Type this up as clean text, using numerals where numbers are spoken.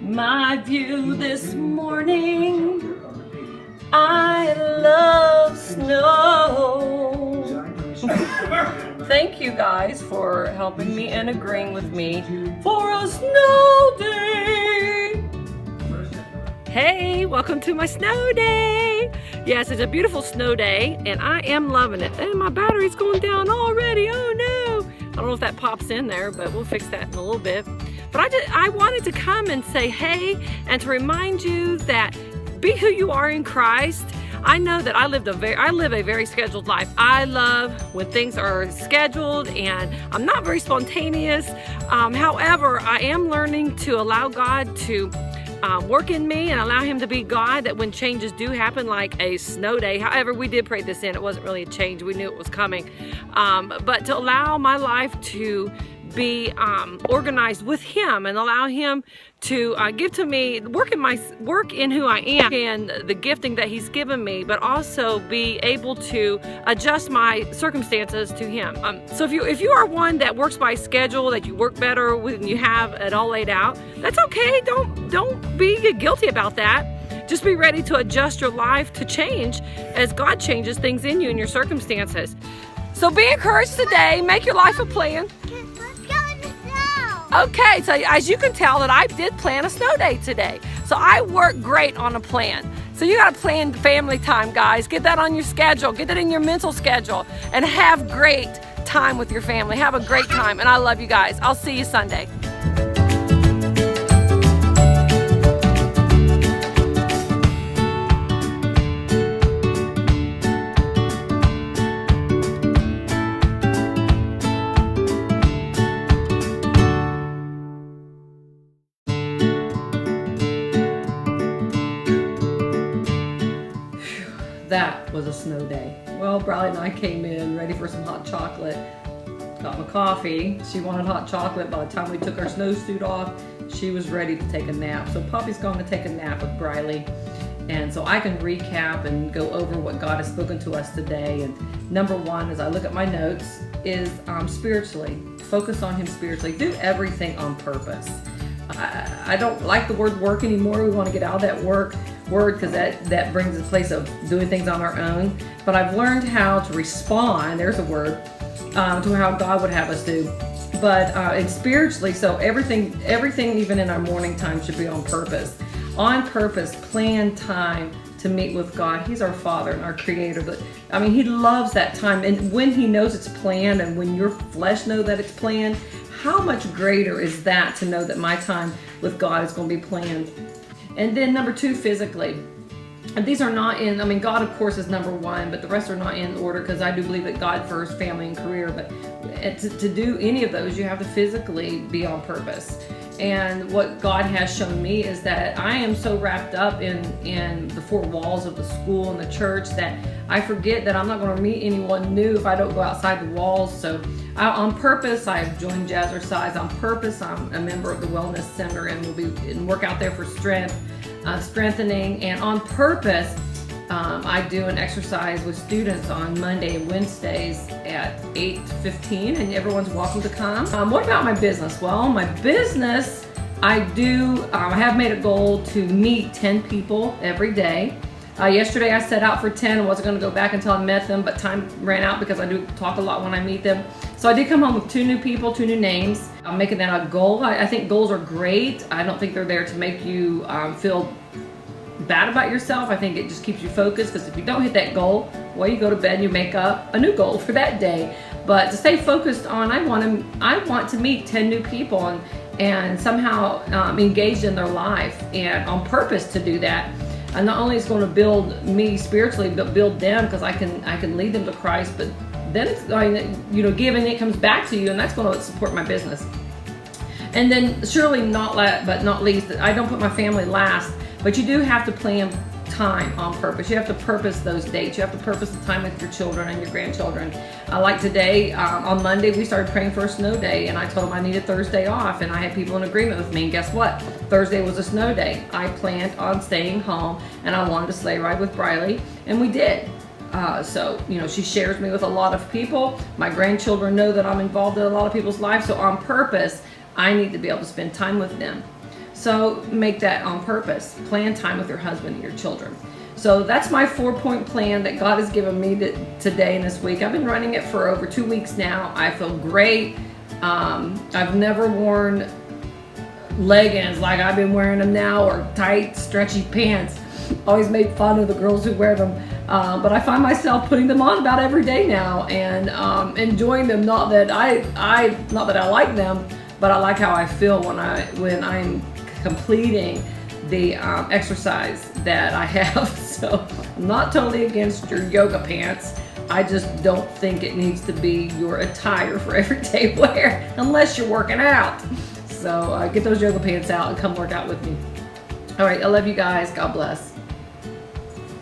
My view this morning, I love snow. Thank you guys for helping me and agreeing with me for a snow day. Hey, welcome to my snow day. Yes, it's a beautiful snow day and I am loving it. And my battery's going down already. Oh no. I don't know if that pops in there, but we'll fix that in a little bit. But I wanted to come and say hey and to remind you that be who you are in Christ. I know that I live a very scheduled life. I love when things are scheduled and I'm not very spontaneous. However, I am learning to allow God to work in me and allow him to be God, that when changes do happen, like a snow day. However, we did pray this in. It wasn't really a change. We knew it was coming. But to allow my life to be organized with him and allow him to give to me, work in who I am and the gifting that he's given me, but also be able to adjust my circumstances to him. So if you are one that works by schedule, that you work better when you have it all laid out, that's okay. Don't be guilty about that. Just be ready to adjust your life to change as God changes things in you and your circumstances. So be encouraged today. Make your life a plan. Okay, so as you can tell that I did plan a snow day today. So I work great on a plan. So you gotta plan family time, guys. Get that on your schedule, get that in your mental schedule, and have great time with your family. Have a great time, and I love you guys. I'll see you Sunday. That was a snow day. Well, Briley and I came in ready for some hot chocolate. Got my coffee. She wanted hot chocolate. By the time we took our snowsuit off, she was ready to take a nap. So Poppy's going to take a nap with Briley. And so I can recap and go over what God has spoken to us today. And number one, as I look at my notes, is spiritually. Focus on him spiritually. Do everything on purpose. I don't like the word work anymore. We want to get out of that word because that brings a place of doing things on our own. But I've learned how to respond, there's a word, to how God would have us do. But and spiritually, so everything even in our morning time should be on purpose. On purpose, plan time to meet with God. He's our Father and our Creator. I mean, he loves that time. And when he knows it's planned and when your flesh knows that it's planned, how much greater is that to know that my time with God is going to be planned. And then number two, physically. And these are not in, I mean, God, of course, is number one, but the rest are not in order because I do believe that God first, family, and career. But to do any of those, you have to physically be on purpose. And what God has shown me is that I am so wrapped up in the four walls of the school and the church that I forget that I'm not going to meet anyone new if I don't go outside the walls. So on purpose, I've joined Jazzercise. On purpose, I'm a member of the Wellness Center and will be and work out there for strengthening. And on purpose, I do an exercise with students on Monday and Wednesdays at 8:15, and everyone's welcome to come. What about my business? Well, my business, I have made a goal to meet 10 people every day. Yesterday I set out for 10 and wasn't going to go back until I met them, but time ran out because I do talk a lot when I meet them. So I did come home with 2 new people, 2 new names. I'm making that a goal. I think goals are great. I don't think they're there to make you feel bad about yourself. I think it just keeps you focused, because if you don't hit that goal, well, you go to bed and you make up a new goal for that day. But to stay focused on, I want to meet 10 new people and somehow engaged in their life, and on purpose to do that. And not only is it going to build me spiritually, but build them, because I can lead them to Christ. But then it's giving, it comes back to you, and that's going to support my business. And then surely not least, I don't put my family last, but you do have to plan time on purpose. You have to purpose those dates. You have to purpose the time with your children and your grandchildren. Like today, on Monday, we started praying for a snow day, and I told them I needed Thursday off, and I had people in agreement with me. And guess what? Thursday was a snow day. I planned on staying home, and I wanted to sleigh ride with Briley, and we did. So, she shares me with a lot of people. My grandchildren know that I'm involved in a lot of people's lives. So on purpose, I need to be able to spend time with them. So make that on purpose. Plan time with your husband and your children. So that's my 4-point plan that God has given me today and this week. I've been running it for over 2 weeks now. I feel great. I've never worn leggings like I've been wearing them now, or tight, stretchy pants. Always made fun of the girls who wear them. But I find myself putting them on about every day now and enjoying them. Not that I like them, but I like how I feel when I'm completing the exercise that I have. So I'm not totally against your yoga pants. I just don't think it needs to be your attire for everyday wear unless you're working out. So get those yoga pants out and come work out with me. All right, I love you guys. God bless.